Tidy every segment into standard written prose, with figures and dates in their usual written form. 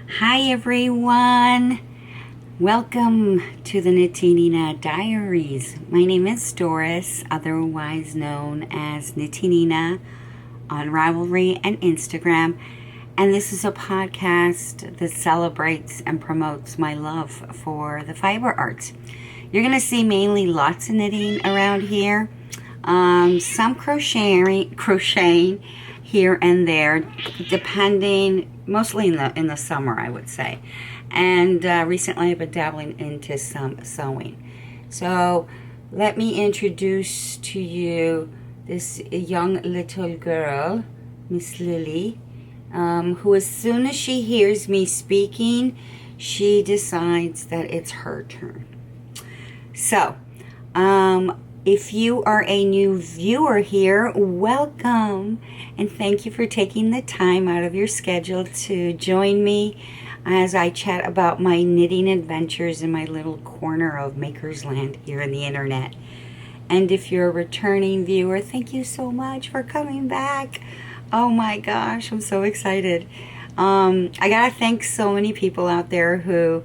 Hi everyone, welcome to the Knittynina Diaries. My name is Doris, otherwise known as Knittynina on Ravelry and Instagram, and this is a podcast that celebrates and promotes my love for the fiber arts. You're going to see mainly lots of knitting around here, some crocheting here and there, depending, mostly in the summer, I would say. And recently I've been dabbling into some sewing. So let me introduce to you this young little girl, Miss Lily, who as soon as she hears me speaking, she decides that it's her turn. So, if you are a new viewer here, welcome, and thank you for taking the time out of your schedule to join me as I chat about my knitting adventures in my little corner of Maker's Land here in the internet. And if you're a returning viewer, thank you so much for coming back. Oh my gosh, I'm so excited. I gotta thank so many people out there who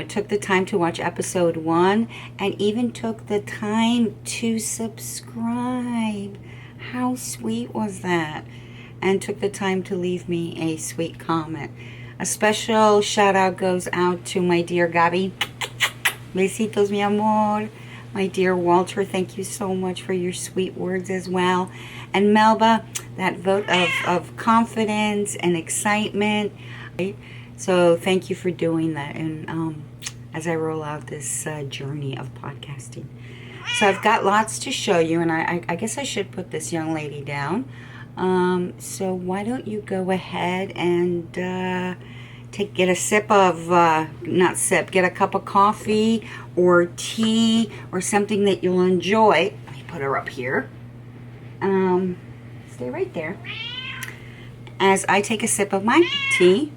took the time to watch episode 1 and even took the time to subscribe. How sweet was that? And took the time to leave me a sweet comment. A special shout out goes out to my dear Gabi. Besitos, mi amor. My dear Walter, thank you so much for your sweet words as well. And Melba, that vote of confidence and excitement. So thank you for doing that, and as I roll out this journey of podcasting. So I've got lots to show you, and I guess I should put this young lady down. So why don't you go ahead and get a sip of, get a cup of coffee or tea or something that you'll enjoy. Let me put her up here. Stay right there. As I take a sip of my tea,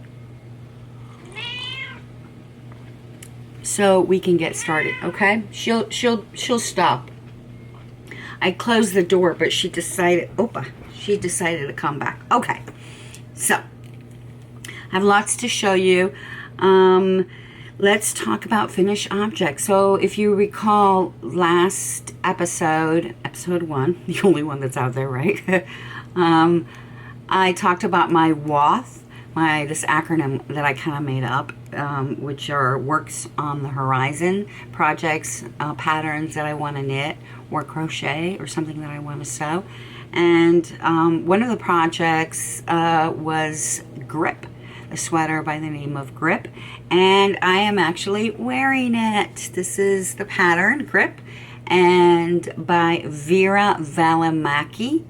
so we can get started, okay? She'll stop. I closed the door, but she decided to come back. Okay, so I have lots to show you. Let's talk about finished objects. So if you recall last episode 1, the only one that's out there, right? I talked about my WOTH, this acronym that I kind of made up, which are Works on the Horizon, projects, patterns that I want to knit or crochet or something that I want to sew. And one of the projects was Grip, a sweater by the name of Grip, and I am actually wearing it. This is the pattern, Grip, and by Vera Valimaki.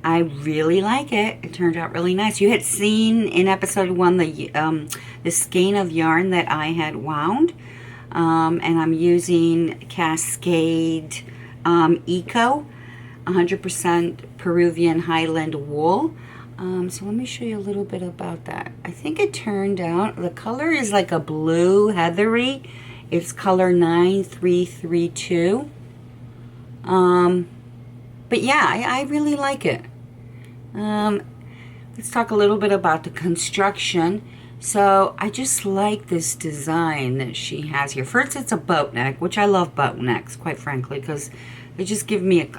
I really like it. It turned out really nice. You had seen in episode 1 the skein of yarn that I had wound, and I'm using Cascade Eco 100% Peruvian Highland wool. So let me show you a little bit about that. I think it turned out, the color is like a blue heathery. It's color 9332. But yeah, I really like it. Let's talk a little bit about the construction. So I just like this design that she has here. First, it's a boat neck, which I love boat necks, quite frankly, because they just give me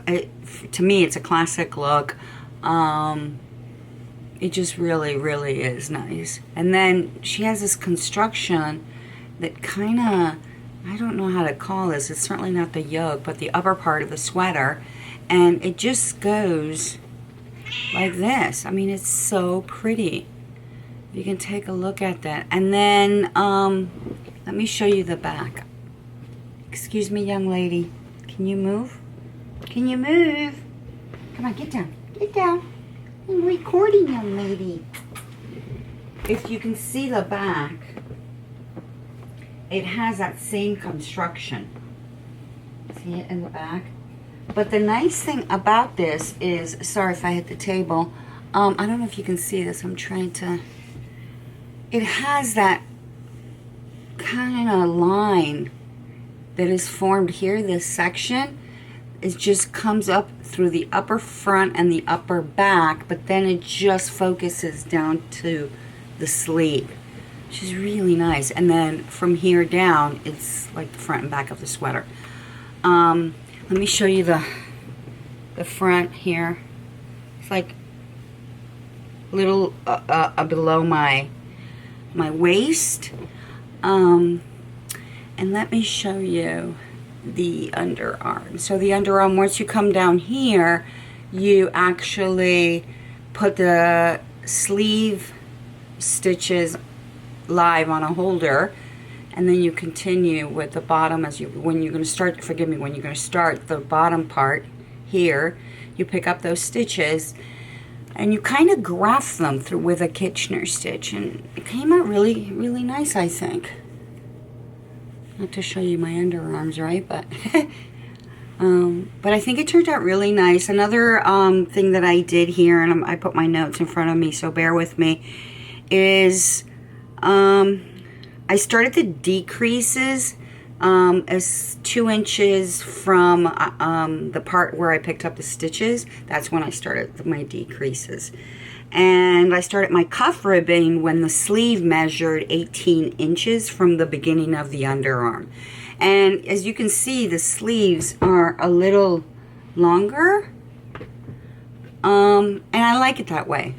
to me, it's a classic look. It just really, really is nice. And then she has this construction that kind of, I don't know how to call this. It's certainly not the yoke, but the upper part of the sweater. And it just goes like this. I mean, it's so pretty. You can take a look at that. And then, let me show you the back. Excuse me, young lady. Can you move? Can you move? Come on, get down. Get down. I'm recording, young lady. If you can see the back, it has that same construction. See it in the back? But the nice thing about this is, sorry if I hit the table, I don't know if you can see this, I'm trying to, it has that kind of line that is formed here, this section, it just comes up through the upper front and the upper back, but then it just focuses down to the sleeve, which is really nice. And then from here down, it's like the front and back of the sweater. Let me show you the front here. It's like a little below my waist. And let me show you the underarm. So the underarm, once you come down here, you actually put the sleeve stitches live on a holder, and then you continue with the bottom when you're going to start, forgive me, when you're going to start the bottom part here, you pick up those stitches and you kind of graft them through with a Kitchener stitch, and it came out really, really nice, I think. Not to show you my underarms, right? But but I think it turned out really nice. Another thing that I did here, and I put my notes in front of me, so bear with me, is I started the decreases as 2 inches from the part where I picked up the stitches. That's when I started my decreases. And I started my cuff ribbing when the sleeve measured 18 inches from the beginning of the underarm. And as you can see, the sleeves are a little longer. And I like it that way.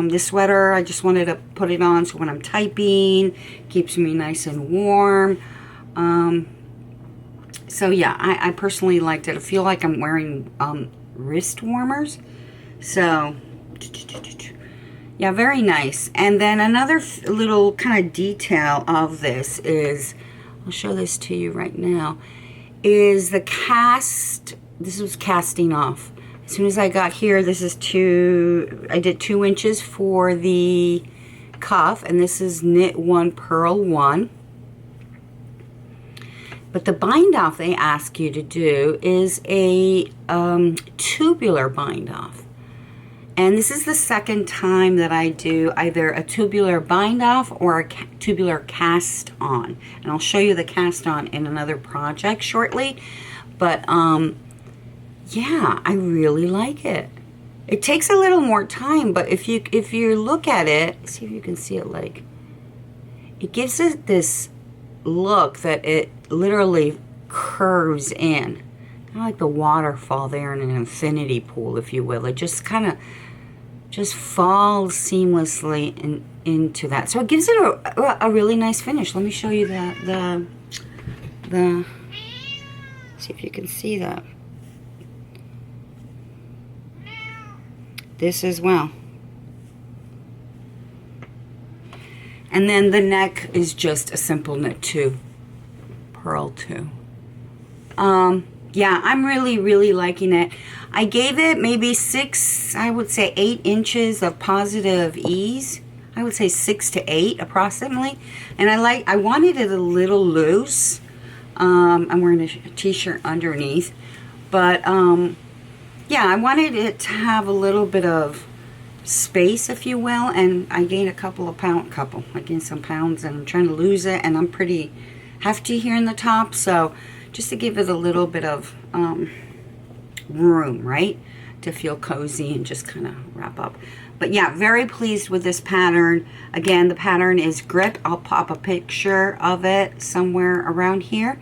This sweater, I just wanted to put it on so when I'm typing, keeps me nice and warm. So yeah, I personally liked it. I feel like I'm wearing wrist warmers. So yeah, very nice. And then another little kind of detail of this is, I'll show this to you right now, is the cast. This was casting off. As soon as I got here, this is I did 2 inches for the cuff, and this is knit 1, purl 1. But the bind off they ask you to do is a tubular bind off. And this is the second time that I do either a tubular bind off or a tubular cast on. And I'll show you the cast on in another project shortly. But yeah, I really like it. It takes a little more time, but if you look at it, see if you can see it, like, it gives it this look that it literally curves in. Kind of like the waterfall there in an infinity pool, if you will. It just kind of just falls seamlessly into that. So it gives it a really nice finish. Let me show you the see if you can see that. This as well. And then the neck is just a simple knit 2, purl 2. Yeah, I'm really, really liking it. I gave it maybe 6, I would say 8 inches of positive ease. I would say 6 to 8 approximately. And I wanted it a little loose. I'm wearing a t-shirt underneath. But yeah, I wanted it to have a little bit of space, if you will. And I gained I gained some pounds, and I'm trying to lose it. And I'm pretty hefty here in the top, so just to give it a little bit of room, right, to feel cozy and just kind of wrap up. But yeah, very pleased with this pattern. Again, the pattern is Grip. I'll pop a picture of it somewhere around here.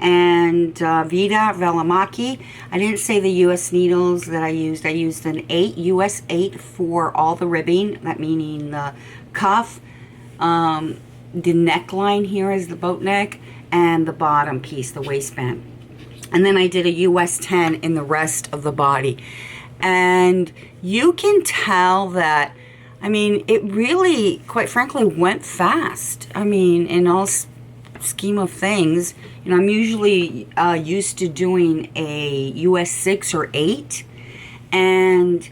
And Vita Vellamaki. I didn't say the US needles that I used. I used an 8, US 8 for all the ribbing, that meaning the cuff, the neckline here is the boat neck, and the bottom piece, the waistband. And then I did a US 10 in the rest of the body. And you can tell that, I mean, it really, quite frankly, went fast. I mean, in all scheme of things, you know, I'm usually used to doing a US 6 or 8. And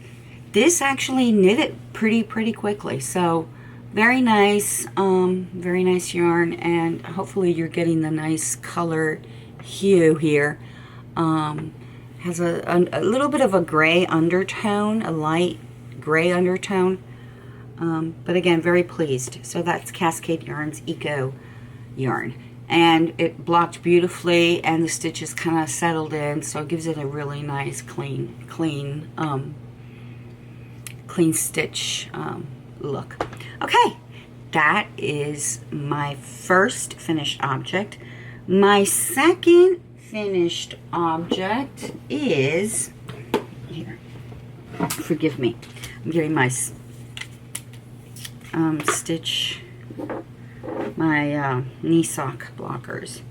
this actually knit it pretty quickly. So very nice yarn, and hopefully you're getting the nice color hue here. Has a little bit of a gray undertone, a light gray undertone, but again, very pleased. So that's Cascade Yarns Eco yarn. and it blocked beautifully, and the stitches kind of settled in, so it gives it a really nice clean stitch look. Okay, that is my first finished object. My second finished object is, here, forgive me, I'm getting my my knee sock blockers,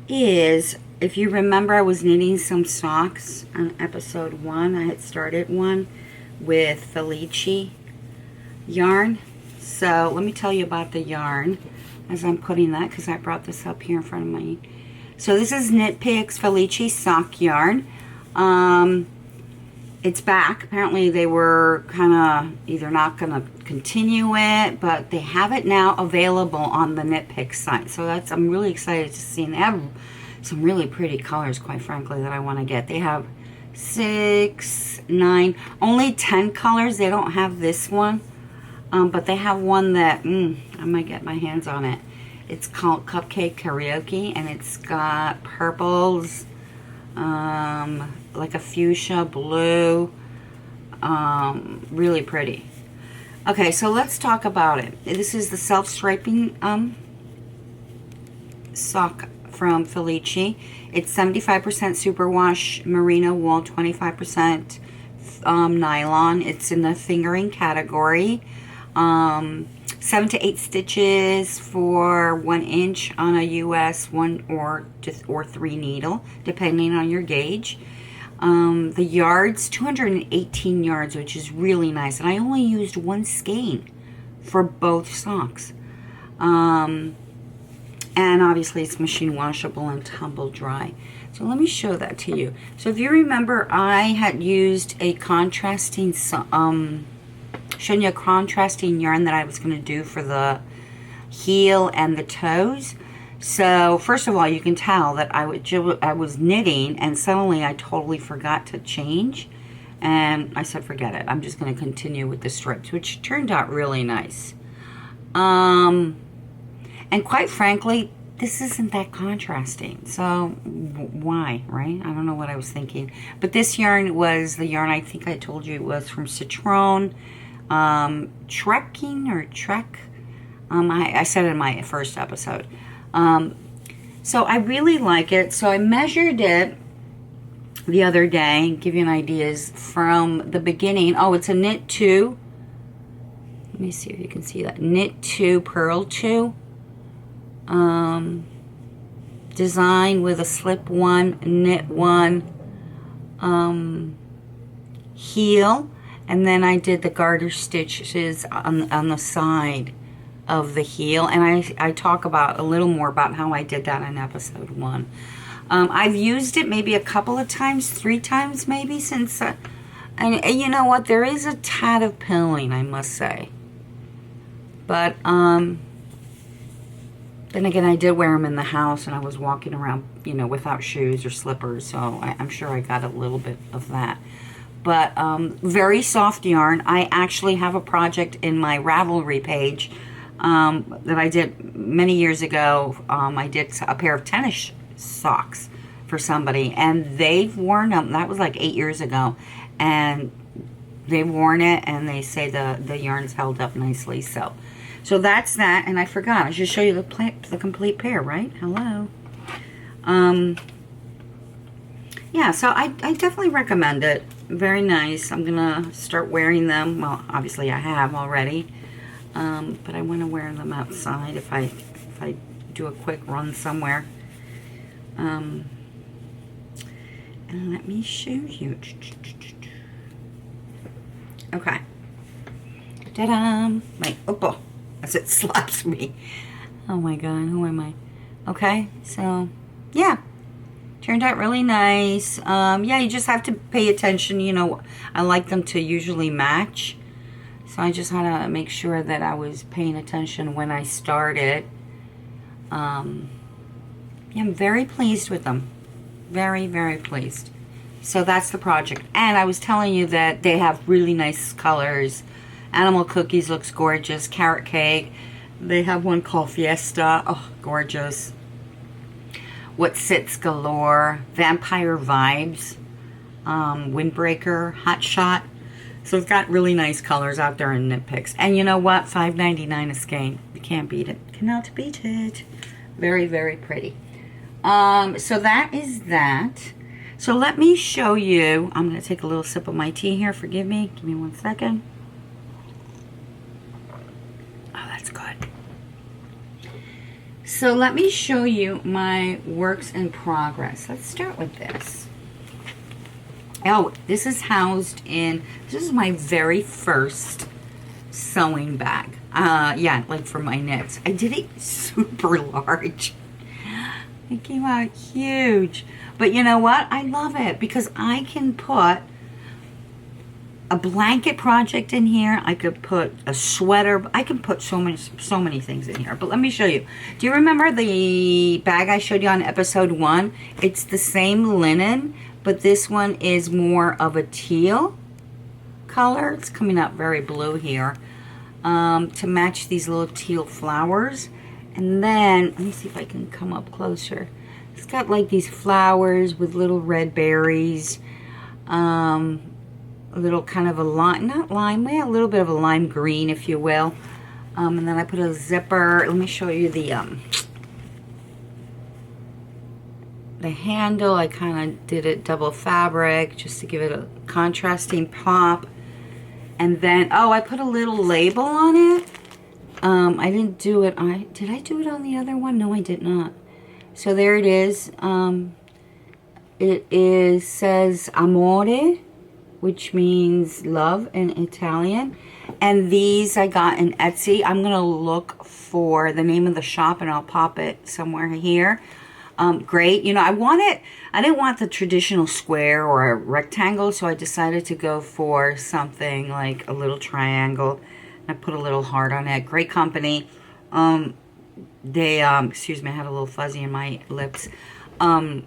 is, if you remember, I was knitting some socks on episode 1. I had started one with Felici yarn. So let me tell you about the yarn as I'm putting that, because I brought this up here in front of me. So this is Knit Picks Felici sock yarn. It's back. Apparently they were kind of either not going to continue it, but they have it now available on the Knit Picks site. So that's, I'm really excited to see. And they have some really pretty colors, quite frankly, that I want to get. They have 6, 9, only 10 colors. They don't have this one, but they have one that I might get my hands on it. It's called Cupcake Karaoke, and it's got purples, like a fuchsia blue, really pretty. Okay, so let's talk about it. This is the self-striping sock from Felici. It's 75% superwash merino wool, 25% nylon. It's in the fingering category. 7 to 8 stitches for 1 inch on a US 1 or 3 needle, depending on your gauge. The yards, 218 yards, which is really nice. And I only used 1 skein for both socks. And obviously it's machine washable and tumble dry. So let me show that to you. So if you remember, I had used a contrasting, showing you a contrasting yarn that I was going to do for the heel and the toes. So first of all, you can tell that I was knitting, and suddenly I totally forgot to change, and I said forget it, I'm just going to continue with the strips, which turned out really nice. And quite frankly, this isn't that contrasting, so why, right? I don't know what I was thinking. But this yarn was the yarn, I think I told you it was from Citron, Trekking or Trek. I said it in my first episode. So I really like it. So I measured it the other day, give you an ideas from the beginning. Oh, it's a knit 2. Let me see if you can see that. Knit 2, purl 2. Design with a slip 1, knit 1, heel, and then I did the garter stitches on the side of the heel, and I talk about a little more about how I did that in episode 1. I've used it maybe a couple of times, 3 times maybe, since and you know what, there is a tad of pilling, I must say, but then again, I did wear them in the house, and I was walking around, you know, without shoes or slippers, so I'm sure I got a little bit of that. But very soft yarn. I actually have a project in my Ravelry page that I did many years ago. I did a pair of tennis socks for somebody, and they've worn them. That was like 8 years ago, and they've worn it, and they say the yarn's held up nicely. So that's that, and I forgot. I should show you the complete pair, right? Hello. Yeah, so I definitely recommend it. Very nice. I'm gonna start wearing them. Well, obviously I have already, but I want to wear them outside if I do a quick run somewhere. And let me show you. Okay. Ta-da! Wait, oh, as it slaps me. Oh my god, who am I? Okay, so yeah, turned out really nice. Yeah, you just have to pay attention. You know, I like them to usually match, so I just had to make sure that I was paying attention when I started. Yeah, I'm very pleased with them. Very, very pleased. So that's the project. And I was telling you that they have really nice colors. Animal Cookies looks gorgeous. Carrot Cake. They have one called Fiesta. Oh, gorgeous. What Sits Galore, Vampire Vibes, Windbreaker, Hot Shot. So it's got really nice colors out there in Knit Picks. And you know what? $5.99 a skein. You can't beat it. Cannot beat it. Very, very pretty. So that is that. So let me show you. I'm going to take a little sip of my tea here. Forgive me. Give me 1 second. Oh, that's good. So let me show you my works in progress. Let's start with this. Oh, this is housed in, this is my very first sewing bag. Yeah, like for my knits. I did it super large. It came out huge. But you know what? I love it because I can put a blanket project in here. I could put a sweater. I can put so many things in here. But let me show you. Do you remember the bag I showed you on episode 1? It's the same linen, but this one is more of a teal color. It's coming out very blue here, to match these little teal flowers. And then, let me see if I can come up closer. It's got like these flowers with little red berries. A little kind of a lime, not lime, well, a little bit of a lime green, if you will. And then I put a zipper. Let me show you the handle. I kind of did it double fabric just to give it a contrasting pop. And then, oh, I put a little label on it. I didn't do it. Did I do it on the other one? No, I did not. So there it is. It says Amore, which means love in Italian. And these I got in Etsy. I'm going to look for the name of the shop and I'll pop it somewhere here. Great. You know, I didn't want the traditional square or a rectangle, so I decided to go for something like a little triangle. I put a little heart on it. Great company. Excuse me, I had a little fuzzy in my lips. The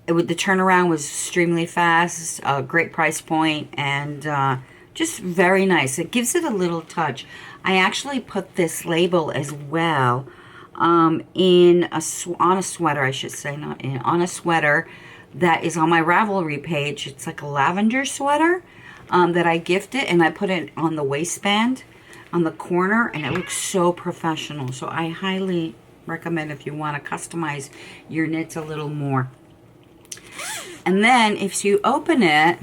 turnaround was extremely fast, great price point, and just very nice. It gives it a little touch. I actually put this label as well on a sweater, I should say, on a sweater that is on my Ravelry page. It's like a lavender sweater that I gifted, and I put it on the waistband on the corner, and it looks so professional. So I highly recommend if you want to customize your knits a little more. And then if you open it,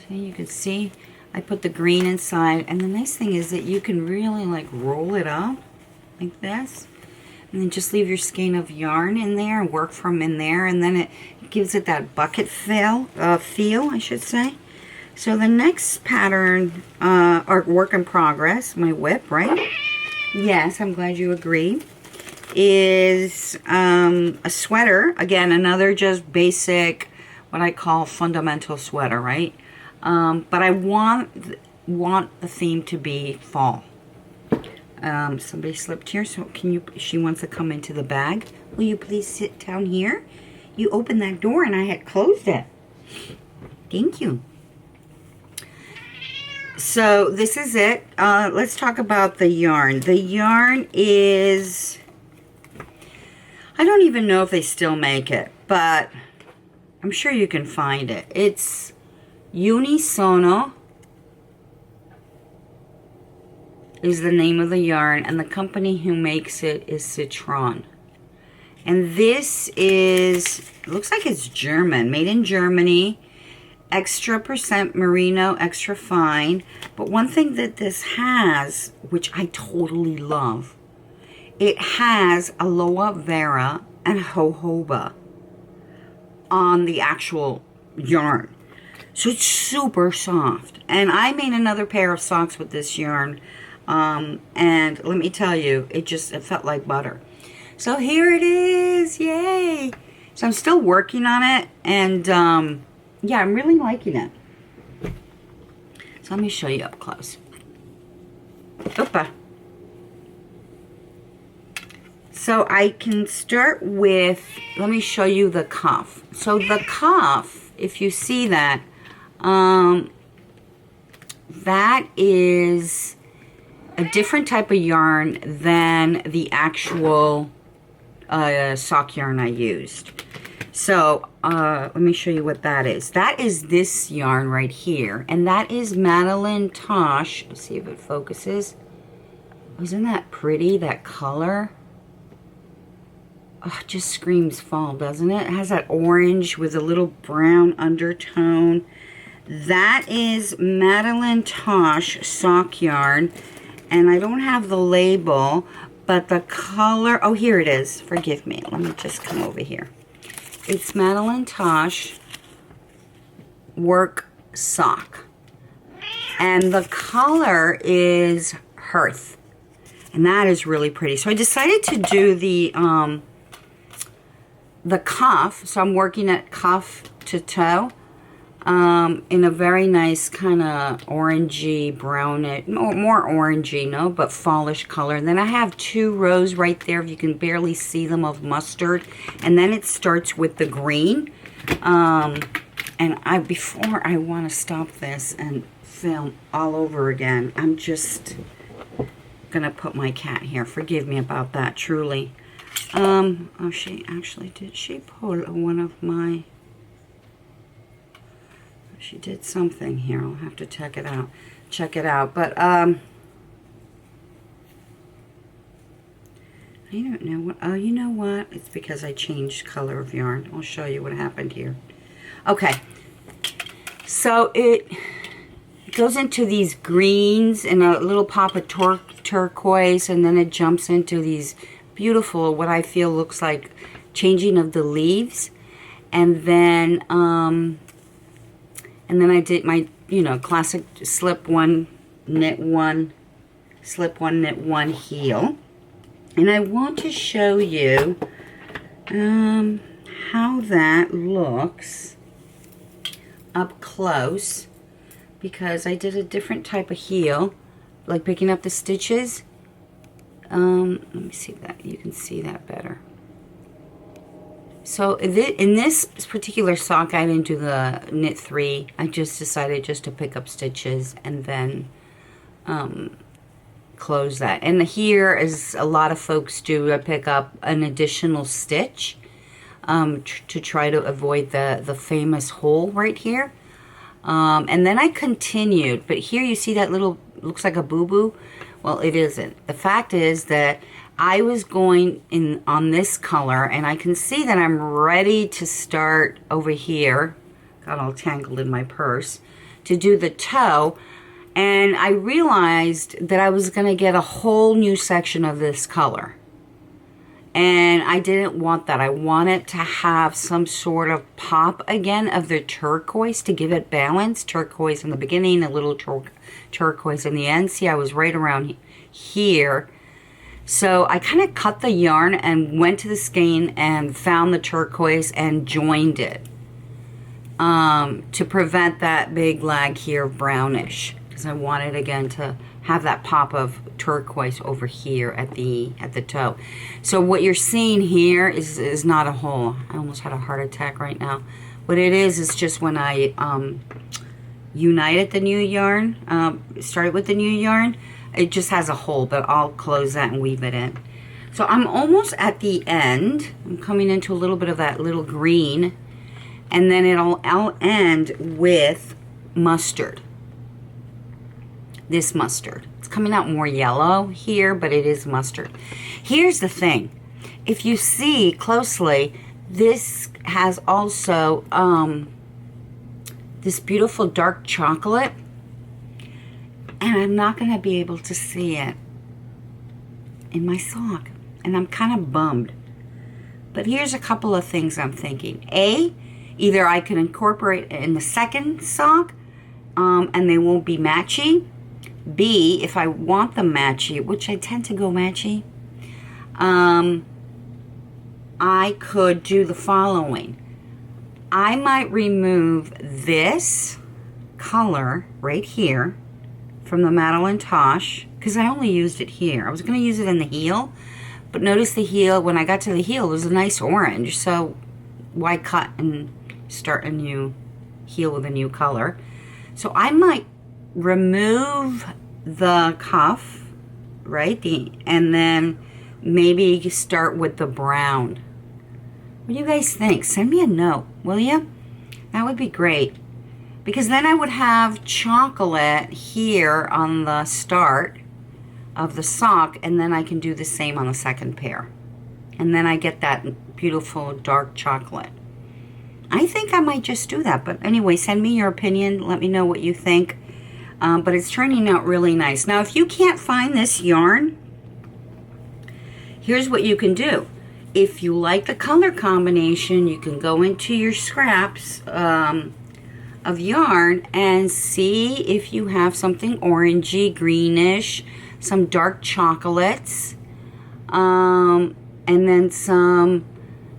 so you can see I put the green inside, and the nice thing is that you can really like roll it up like this, and then just leave your skein of yarn in there and work from in there, and then it gives it that bucket feel, I should say. So the next pattern, or work in progress, my whip, right? Yes, I'm glad you agree. Is a sweater. Again, another just basic, what I call fundamental sweater, right? But I want the theme to be fall. Somebody slipped here, so she wants to come into the bag. Will you please sit down here? You opened that door and I had closed it. Thank you. So this is it. Let's talk about the yarn. The yarn is, I don't even know if they still make it, but I'm sure you can find it. It's Unisono is the name of the yarn, and the company who makes it is Citron. And this is, looks like it's German, made in Germany. Extra % merino, extra fine. But one thing that this has, which I totally love, it has aloe vera and jojoba on the actual yarn. So it's super soft. And I made another pair of socks with this yarn. And let me tell you, it felt like butter. So here it is, yay! So I'm still working on it, and yeah, I'm really liking it. So let me show you up close. Opa. So I can start with, let me show you the cuff. So the cuff, if you see that, that is a different type of yarn than the actual sock yarn I used. So let me show you what that is. That is this yarn right here, and that is Madeline Tosh. Let's see if it focuses. Isn't that pretty, that color? Oh, it just screams fall, doesn't it? It has that orange with a little brown undertone. That is Madeline Tosh sock yarn, and I don't have the label, but the color, oh, here it is. Forgive me. Let me just come over here. It's Madeline Tosh work sock, and the color is Hearth, and that is really pretty. So I decided to do the cuff. So I'm working at cuff to toe in a very nice kind of orangey, brownish, more orangey, no, but fallish color. And then I have 2 rows right there, if you can barely see them, of mustard. And then it starts with the green. And before I want to stop this and film all over again, I'm just going to put my cat here. Forgive me about that, truly. Oh, she actually, did she pull one of my... She did something here. I'll have to check it out. But I don't know what. Oh, you know what? It's because I changed color of yarn. I'll show you what happened here. Okay. So it goes into these greens and a little pop of turquoise, and then it jumps into these beautiful, what I feel looks like changing of the leaves, and then I did my, you know, classic slip one, knit one, slip one, knit one, heel. And I want to show you how that looks up close, because I did a different type of heel, like picking up the stitches. Let me see that, you can see that better. So in this particular sock, I didn't do the knit 3. I just decided just to pick up stitches and then close that. And here, as a lot of folks do, I pick up an additional stitch to try to avoid the famous hole right here. And then I continued, but here you see that little, looks like a boo-boo. Well, it isn't. The fact is that I was going in on this color, and I can see that I'm ready to start over here. Got all tangled in my purse to do the toe, and I realized that I was going to get a whole new section of this color, and I didn't want that. I wanted to have some sort of pop again of the turquoise to give it balance. Turquoise in the beginning, a little turquoise in the end. See, I was right around here. So I kind of cut the yarn and went to the skein and found the turquoise and joined it to prevent that big lag here of brownish, because I wanted again to have that pop of turquoise over here at the toe. So what you're seeing here is not a hole. I almost had a heart attack right now. What it is just when I united the new yarn, started with the new yarn, it just has a hole, but I'll close that and weave it in. So I'm almost at the end. I'm coming into a little bit of that little green, and then I'll end with mustard. This mustard. It's coming out more yellow here, but it is mustard. Here's the thing. If you see closely, this has also this beautiful dark chocolate, and I'm not going to be able to see it in my sock, and I'm kind of bummed. But here's a couple of things I'm thinking. A, either I can incorporate it in the second sock, and they won't be matchy. B, if I want them matchy, which I tend to go matchy, I could do the following. I might remove this color right here from the Madeline Tosh, because I only used it here. I was going to use it in the heel, but notice the heel, when I got to the heel, it was a nice orange, so why cut and start a new heel with a new color? So I might remove the cuff, right, and then maybe start with the brown. What do you guys think? Send me a note, will you? That would be great. Because then I would have chocolate here on the start of the sock, and then I can do the same on the second pair. And then I get that beautiful dark chocolate. I think I might just do that. But anyway, send me your opinion. Let me know what you think. But it's turning out really nice. Now, if you can't find this yarn, here's what you can do. If you like the color combination, you can go into your scraps of yarn and see if you have something orangey, greenish, some dark chocolates, and then some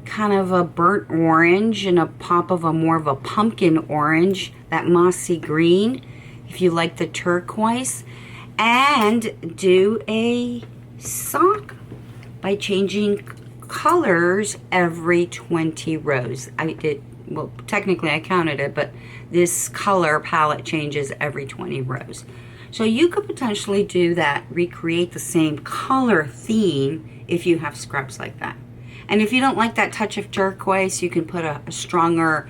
kind of a burnt orange and a pop of a more of a pumpkin orange, that mossy green, if you like the turquoise, and do a sock by changing colors every 20 rows. I did, well, technically I counted it, but this color palette changes every 20 rows. So you could potentially do that, recreate the same color theme if you have scraps like that. And if you don't like that touch of turquoise, you can put a stronger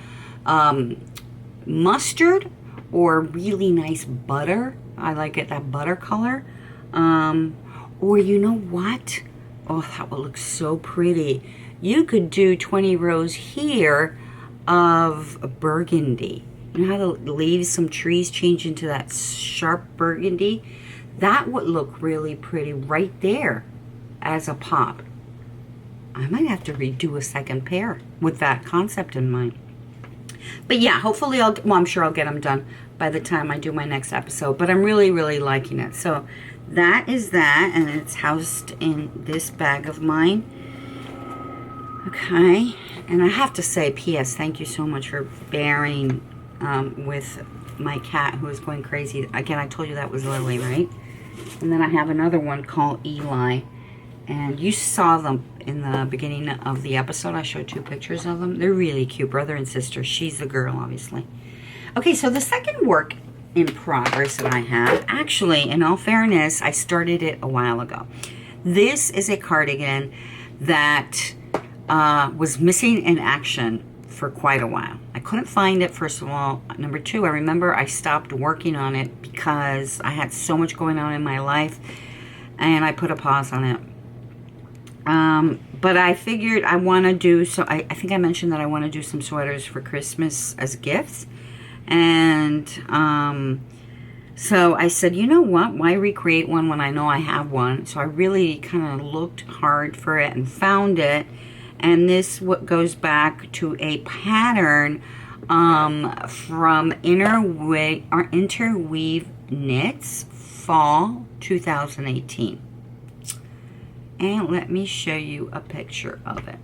mustard or really nice butter. I like it, that butter color. Or you know what? Oh, that would look so pretty. You could do 20 rows here of burgundy. You know how the leaves, some trees change into that sharp burgundy? That would look really pretty right there as a pop. I might have to redo a second pair with that concept in mind. But yeah, hopefully I'm sure I'll get them done by the time I do my next episode. But I'm really, really liking it. So that is that, and it's housed in this bag of mine. Okay, and I have to say, P.S., thank you so much for bearing with my cat who is going crazy. Again, I told you that was Lily, right? And then I have another one called Eli. And you saw them in the beginning of the episode. I showed 2 pictures of them. They're really cute, brother and sister. She's the girl, obviously. Okay, so the second work in progress that I have, actually, in all fairness, I started it a while ago. This is a cardigan that was missing in action for quite a while. I couldn't find it, first of all. Number 2, I remember I stopped working on it because I had so much going on in my life, and I put a pause on it. But I figured I want to do, so I think I mentioned that I want to do some sweaters for Christmas as gifts. And so I said, you know what, why recreate one when I know I have one? So I really kind of looked hard for it and found it. And this what goes back to a pattern from Interweave Knits Fall 2018. And let me show you a picture of it.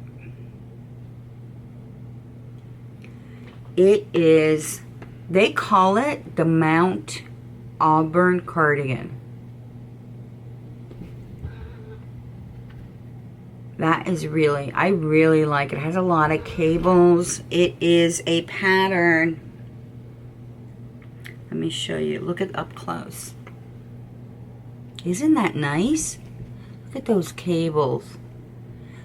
It is, they call it the Mount Auburn cardigan. That is really, I really like it. It has a lot of cables. It is a pattern. Let me show you. Look at up close. Isn't that nice? Look at those cables.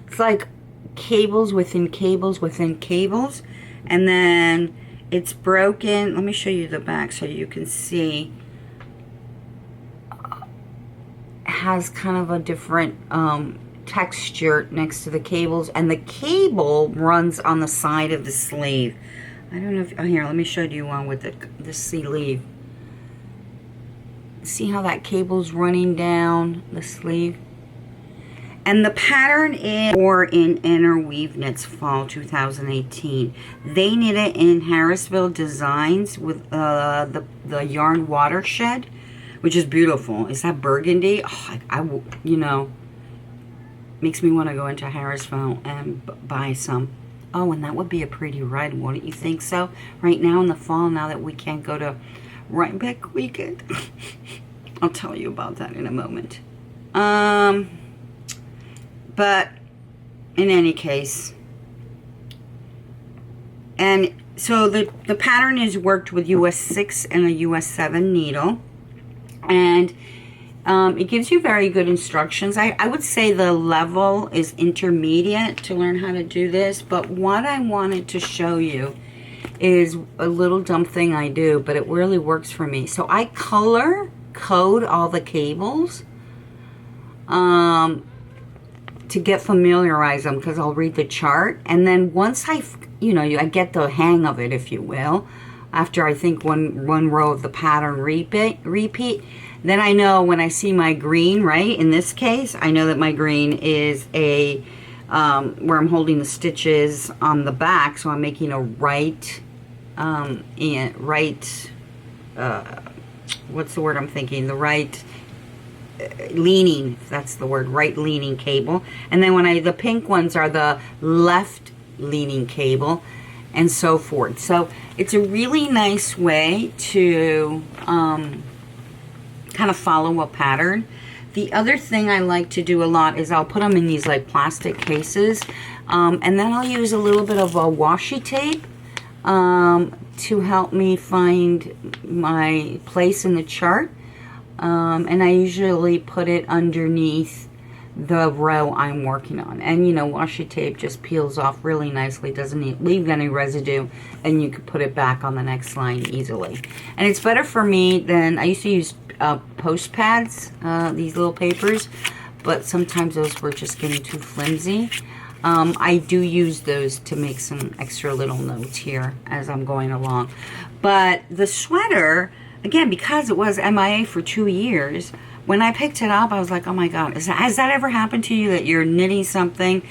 It's like cables within cables within cables. And then it's broken. Let me show you the back so you can see. It has kind of a different texture next to the cables. And the cable runs on the side of the sleeve. I don't know if, oh, here, let me show you one with the sleeve. See how that cable's running down the sleeve? And the pattern is in Interweave Knits Fall 2018. They knit it in Harrisville Designs with the yarn Watershed, which is beautiful. Is that burgundy? Oh, you know, makes me want to go into Harrisville and buy some. Oh, and that would be a pretty red, wouldn't you think so? Right now in the fall, now that we can't go to Rhinebeck weekend. I'll tell you about that in a moment. But in any case, and so the pattern is worked with US 6 and a US 7 needle, and It gives you very good instructions. I would say the level is intermediate to learn how to do this, but what I wanted to show you is a little dumb thing I do, but it really works for me. So I color code all the cables to get familiarized them, because I'll read the chart, and then once I get the hang of it, if you will, after I think one row of the pattern repeat, then I know when I see my green, right, in this case, I know that my green is a where I'm holding the stitches on the back, so I'm making a right what's the word I'm thinking, the right leaning, if that's the word, right leaning cable. And then when the pink ones are the left leaning cable, and so forth. So it's a really nice way to kind of follow a pattern. The other thing I like to do a lot is I'll put them in these like plastic cases, and then I'll use a little bit of a washi tape to help me find my place in the chart. And I usually put it underneath the row I'm working on. And washi tape just peels off really nicely, doesn't leave any residue, and you can put it back on the next line easily. And it's better for me than, I used to use post pads, these little papers, but sometimes those were just getting too flimsy. I do use those to make some extra little notes here as I'm going along. But the sweater, again, because it was MIA for 2 years, when I picked it up, I was like, oh my God, has that ever happened to you, that you're knitting something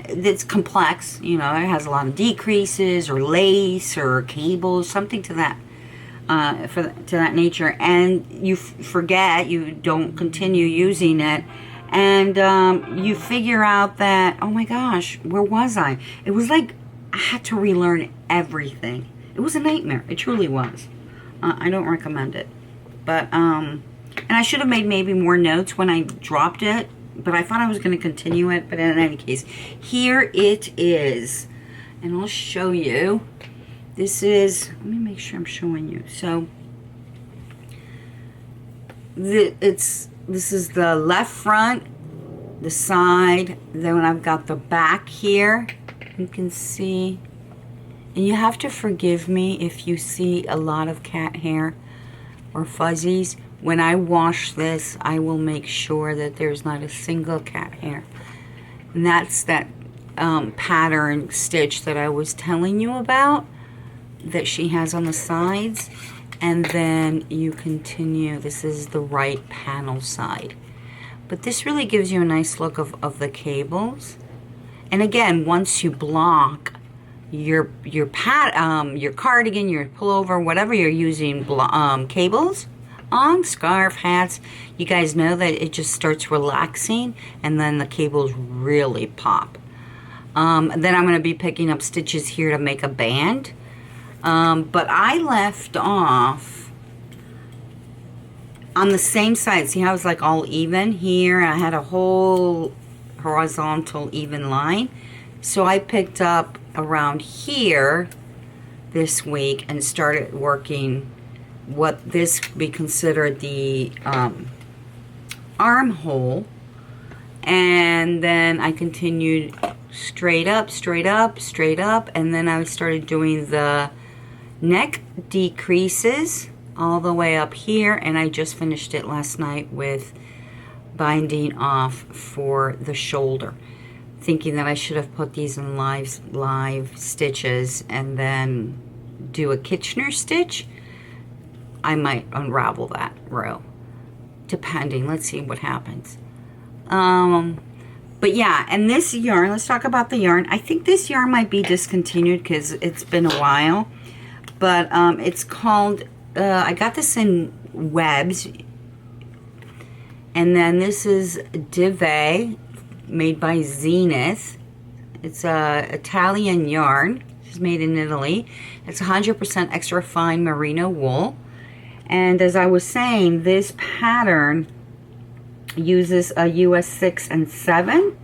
that's complex, it has a lot of decreases or lace or cables, something to that to that nature, and you forget, you don't continue using it, and you figure out that, oh my gosh, where was I? It was like I had to relearn everything. It was a nightmare. It truly was. I don't recommend it. But, and I should have made maybe more notes when I dropped it, but I thought I was going to continue it. But in any case, here it is. And I'll show you. This is, let me make sure I'm showing you. So, this is the left front, the side, then I've got the back here. You can see. And you have to forgive me if you see a lot of cat hair or fuzzies. When I wash this, I will make sure that there's not a single cat hair. And that's that pattern stitch that I was telling you about, that she has on the sides. And then you continue. This is the right panel side. But this really gives you a nice look of the cables. And again, once you block your cardigan, your pullover, whatever you're using cables on, scarf, hats, you guys know that it just starts relaxing, and then the cables really pop. Then I'm going to be picking up stitches here to make a band. But I left off on the same side. See how it's like all even here? I had a whole horizontal even line. So I picked up around here this week and started working what this would be considered the armhole. And then I continued straight up, straight up, straight up. And then I started doing the neck decreases all the way up here, and I just finished it last night with binding off for the shoulder, thinking that I should have put these in live stitches and then do a Kitchener stitch. I might unravel that row, depending. Let's see what happens. But yeah, and this yarn, let's talk about the yarn. I think this yarn might be discontinued because it's been a while. But it's called, I got this in webs. And then this is Dive, made by Zenith. It's a Italian yarn. It's made in Italy. It's 100% extra fine merino wool. And as I was saying, this pattern uses a US 6 and 7.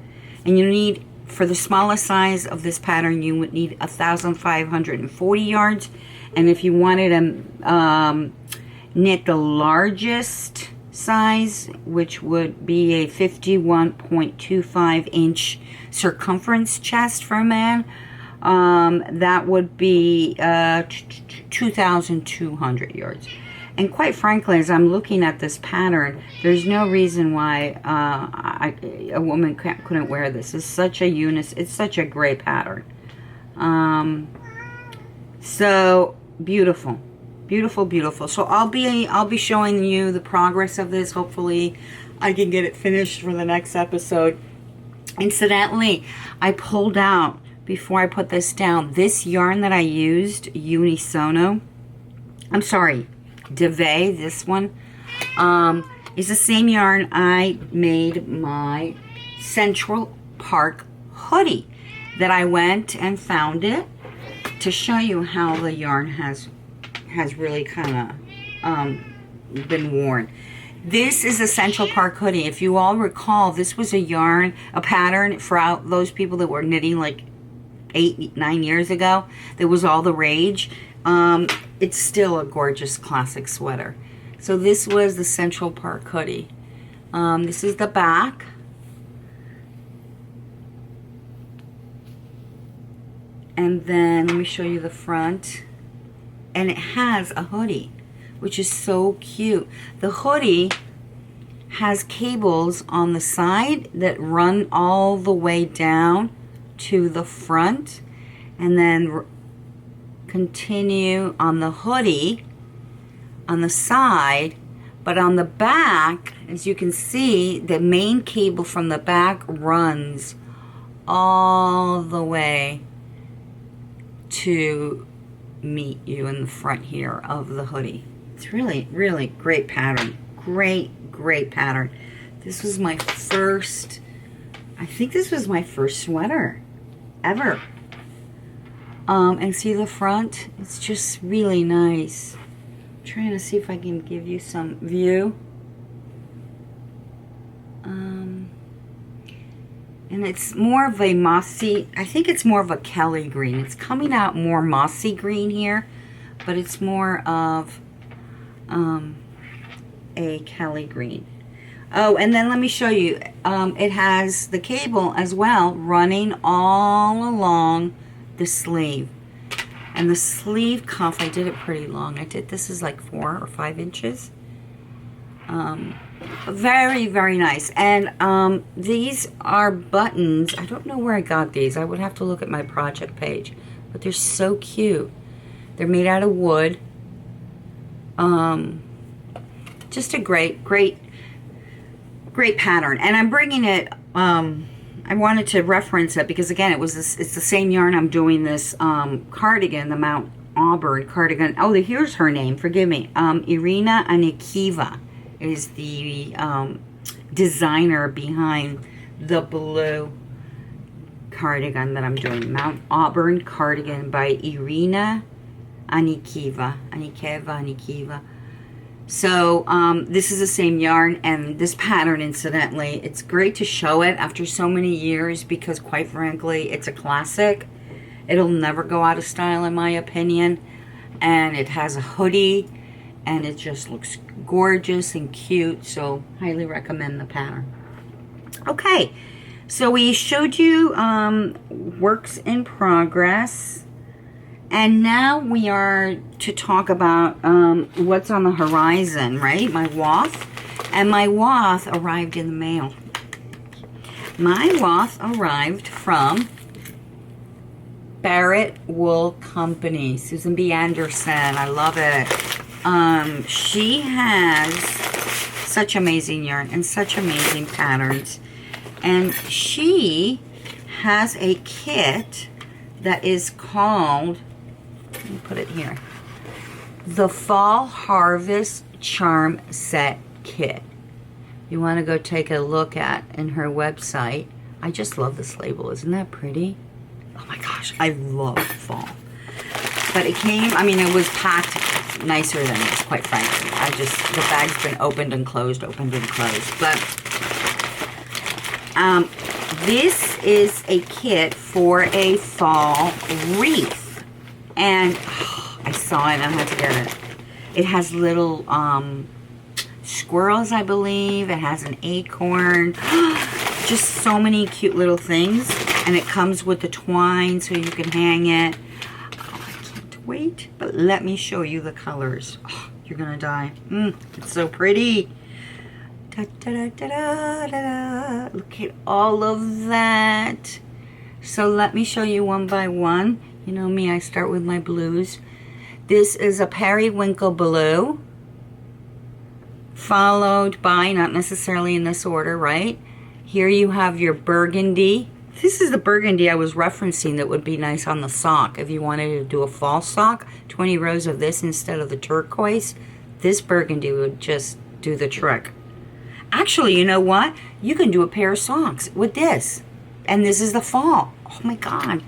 And you need, for the smallest size of this pattern, you would need 1,540 yards. And if you wanted to knit the largest size, which would be a 51.25 inch circumference chest for a man. That would be 2,200 yards. And quite frankly, as I'm looking at this pattern, there's no reason why a woman couldn't wear this. It's such a it's such a great pattern. So beautiful, beautiful, beautiful. So I'll be showing you the progress of this. Hopefully, I can get it finished for the next episode. Incidentally, I pulled out, before I put this down, this yarn that I used, Unisono. I'm sorry, Duvet, this one, is the same yarn I made my Central Park hoodie, that I went and found it to show you how the yarn has really kind of been worn. This is a Central Park hoodie. If you all recall, this was a pattern for those people that were knitting like 8-9 years ago. That was all the rage. It's still a gorgeous classic sweater. So this was the Central Park hoodie. This is the back. And then let me show you the front. And it has a hoodie, which is so cute. The hoodie has cables on the side that run all the way down to the front, and then continue on the hoodie on the side. But on the back, as you can see, the main cable from the back runs all the way to meet you in the front here of the hoodie. It's really, really great pattern. Great pattern. This was my first, I think this was my first sweater ever. And see the front? It's just really nice. I'm trying to see if I can give you some view. And it's more of a mossy, I think it's more of a Kelly green. It's coming out more mossy green here, but it's more of a Kelly green. Oh, and then let me show you. It has the cable as well running all along the sleeve. And the sleeve cuff, I did it pretty long. This is like 4 or 5 inches. Very, very nice. And these are buttons. I don't know where I got these. I would have to look at my project page. But they're so cute. They're made out of wood. Just a great pattern. And I'm bringing it, I wanted to reference it because, again, it's the same yarn I'm doing this cardigan, the Mount Auburn cardigan. Oh, here's her name. Forgive me. Irina Anikieva is the designer behind the blue cardigan that I'm doing. Mount Auburn cardigan by Irina Anikieva. Anikieva. So this is the same yarn, and this pattern, incidentally, it's great to show it after so many years because, quite frankly, it's a classic. It'll never go out of style, in my opinion. And it has a hoodie, and it just looks gorgeous and cute. So highly recommend the pattern. Okay, so we showed you works in progress. And now we are to talk about what's on the horizon, right? My wath. And my wath arrived in the mail. My wath arrived from Barrett Wool Company. Susan B. Anderson. I love it. She has such amazing yarn and such amazing patterns. And she has a kit that is called, let me put it here, the Fall Harvest Charm Set Kit. You want to go take a look at in her website. I just love this label. Isn't that pretty? Oh my gosh, I love fall. But it came, I mean, it was packed nicer than this, quite frankly. The bag's been opened and closed. But this is a kit for a fall wreath. And I saw it and I had to get it. It has little squirrels, I believe. It has an acorn. Just so many cute little things. And it comes with the twine so you can hang it. Oh, I can't wait. But let me show you the colors. Oh, you're gonna die. It's so pretty. Da, da, da, da, da, da. Look at all of that. So let me show you one by one. You know me, I start with my blues. This is a periwinkle blue, followed by, not necessarily in this order, right? Here you have your burgundy. This is the burgundy I was referencing that would be nice on the sock. If you wanted to do a fall sock, 20 rows of this instead of the turquoise, this burgundy would just do the trick. Actually, you know what? You can do a pair of socks with this. And this is the fall. Oh my God.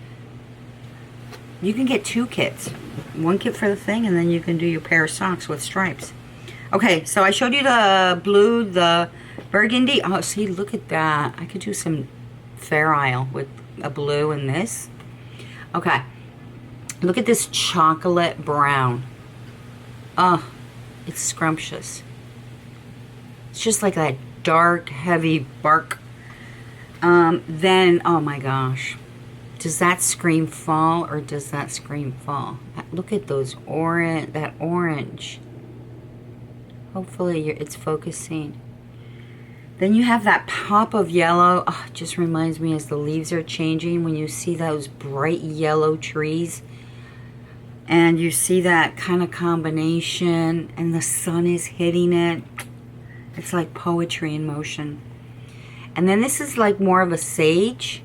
You can get 2 kits. One kit for the thing, and then you can do your pair of socks with stripes. Okay, so I showed you the blue, the burgundy. Oh, see, look at that. I could do some Fair Isle with a blue and this. Okay. Look at this chocolate brown. Oh, it's scrumptious. It's just like that dark, heavy bark. Then, oh my gosh. Does that scream fall or does that scream fall? Look at those that orange. Hopefully it's focusing. Then you have that pop of yellow. Oh, it just reminds me as the leaves are changing when you see those bright yellow trees. And you see that kind of combination and the sun is hitting it. It's like poetry in motion. And then this is like more of a sage.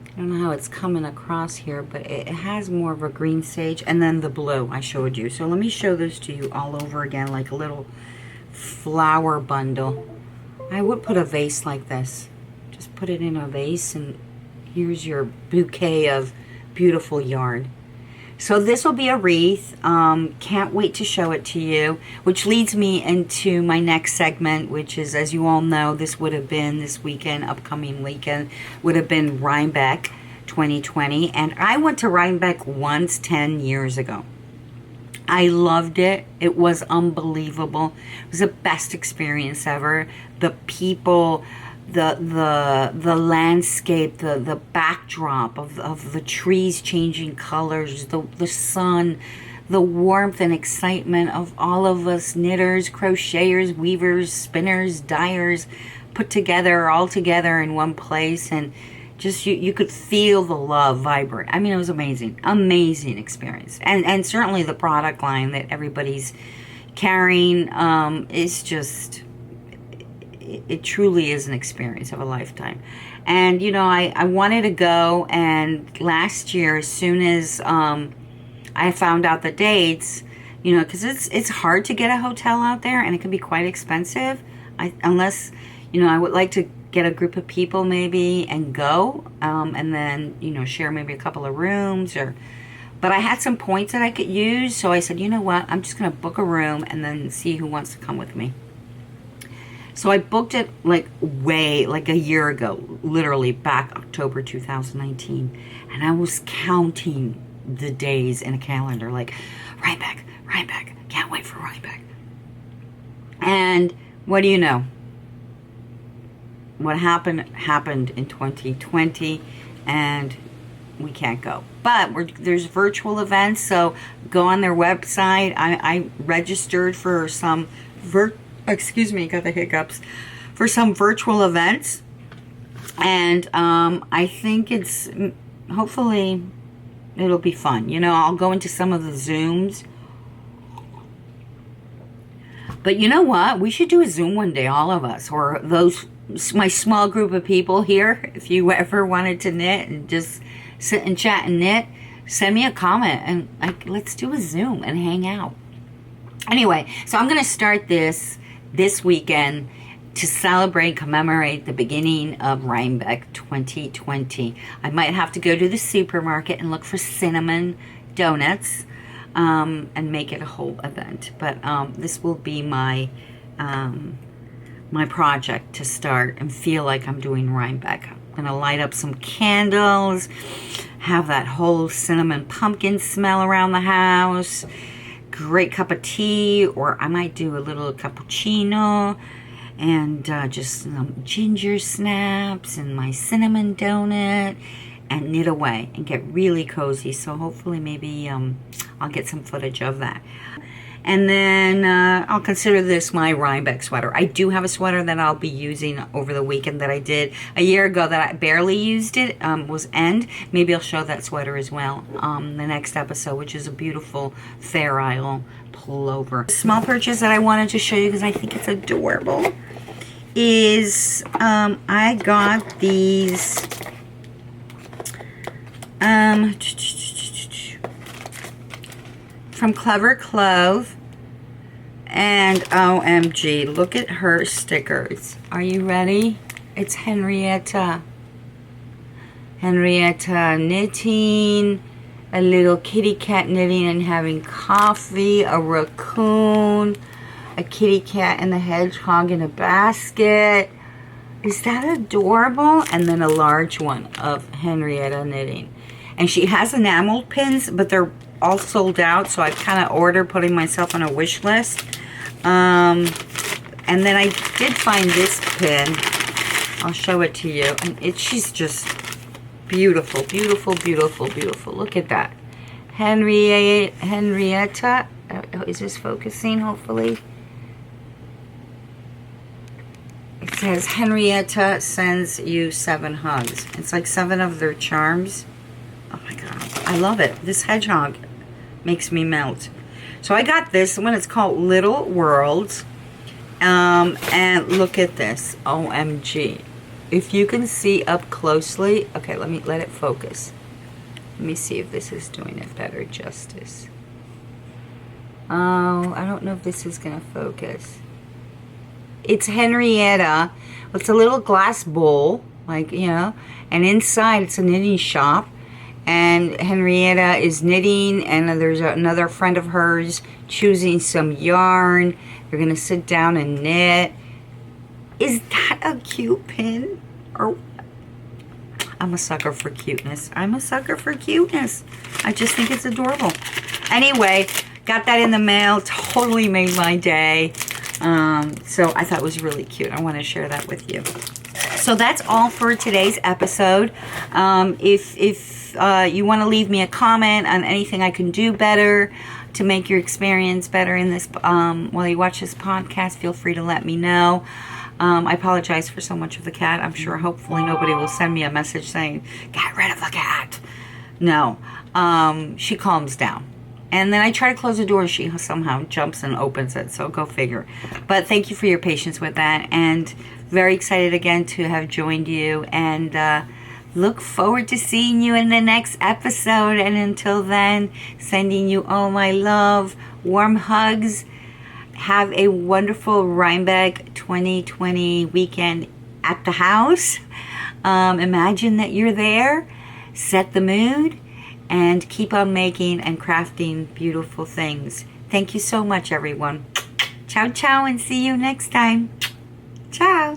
I don't know how it's coming across here, but it has more of a green sage. And then the blue I showed you. So let me show this to you all over again, like a little flower bundle. I would put a vase like this. Just put it in a vase and here's your bouquet of beautiful yarn. So this will be a wreath. Can't wait to show it to you, which leads me into my next segment, which is, as you all know, this would have been this weekend, upcoming weekend, would have been Rhinebeck 2020. And I went to Rhinebeck once 10 years ago. I loved it. It was unbelievable. It was the best experience ever. The people, the landscape, the backdrop of the trees changing colors, the sun, the warmth and excitement of all of us knitters, crocheters, weavers, spinners, dyers put together, all together in one place, and just you could feel the love vibrate. I mean, it was amazing. Amazing experience. And certainly the product line that everybody's carrying is just... It truly is an experience of a lifetime. And, you know, I wanted to go, and last year, as soon as I found out the dates, you know, because it's hard to get a hotel out there, and it can be quite expensive, unless, you know, I would like to get a group of people maybe and go, and then, you know, share maybe a couple of rooms, but I had some points that I could use, so I said, you know what, I'm just going to book a room and then see who wants to come with me. So I booked it like a year ago, literally back October 2019. And I was counting the days in a calendar, like Rhinebeck, can't wait for Rhinebeck. And what do you know? What happened in 2020, and we can't go. But there's virtual events, so go on their website. I registered for some excuse me, got the hiccups, for some virtual events, and I think it's, hopefully it'll be fun. You know, I'll go into some of the Zooms, but you know what, we should do a Zoom one day, all of us, or my small group of people here. If you ever wanted to knit and just sit and chat and knit, send me a comment and let's do a Zoom and hang out. Anyway, so I'm gonna start this weekend to celebrate, commemorate the beginning of Rhinebeck 2020. I might have to go to the supermarket and look for cinnamon donuts and make it a whole event. But this will be my my project to start and feel like I'm doing Rhinebeck. I'm gonna light up some candles, have that whole cinnamon pumpkin smell around the house, great cup of tea, or I might do a little cappuccino and just some ginger snaps and my cinnamon donut and knit away and get really cozy. So hopefully maybe I'll get some footage of that. And then I'll consider this my Rhinebeck sweater. I do have a sweater that I'll be using over the weekend that I did a year ago that I barely used it, was End. Maybe I'll show that sweater as well the next episode, which is a beautiful Fair Isle pullover. Small purchase that I wanted to show you because I think it's adorable is I got these from Clever Clove, and OMG, look at her stickers. Are you ready? It's Henrietta knitting, a little kitty cat knitting and having coffee, a raccoon, a kitty cat and the hedgehog in a basket. Is that adorable? And then a large one of Henrietta knitting. And she has enameled pins, but they're all sold out, so I kind of ordered, putting myself on a wish list. And then I did find this pin. I'll show it to you. And she's just beautiful, beautiful, beautiful, beautiful. Look at that. Henrietta. Is this focusing, hopefully? It says, Henrietta sends you 7 hugs. It's like 7 of their charms. Oh my God. I love it. This hedgehog makes me melt. So I got this one. It's called Little Worlds. And look at this. OMG. If you can see up closely. Okay, let it focus. Let me see if this is doing it better justice. Oh, I don't know if this is going to focus. It's Henrietta. It's a little glass bowl, like, you know, and inside it's a knitting shop. And Henrietta is knitting, and there's another friend of hers choosing some yarn. They're going to sit down and knit. Is that a cute pin? Or I'm a sucker for cuteness. I'm a sucker for cuteness. I just think it's adorable. Anyway, got that in the mail. Totally made my day. So I thought it was really cute. I want to share that with you. So that's all for today's episode. If you want to leave me a comment on anything I can do better to make your experience better in this while you watch this podcast, feel free to let me know. I apologize for so much of the cat. I'm sure hopefully nobody will send me a message saying, get rid of the cat. No. She calms down. And then I try to close the door. She somehow jumps and opens it. So go figure. But thank you for your patience with that. And very excited again to have joined you. And look forward to seeing you in the next episode. And until then, sending you all my love, warm hugs. Have a wonderful Rhinebeck 2020 weekend at the house. Imagine that you're there. Set the mood. And keep on making and crafting beautiful things. Thank you so much, everyone. Ciao, ciao, and see you next time. Ciao.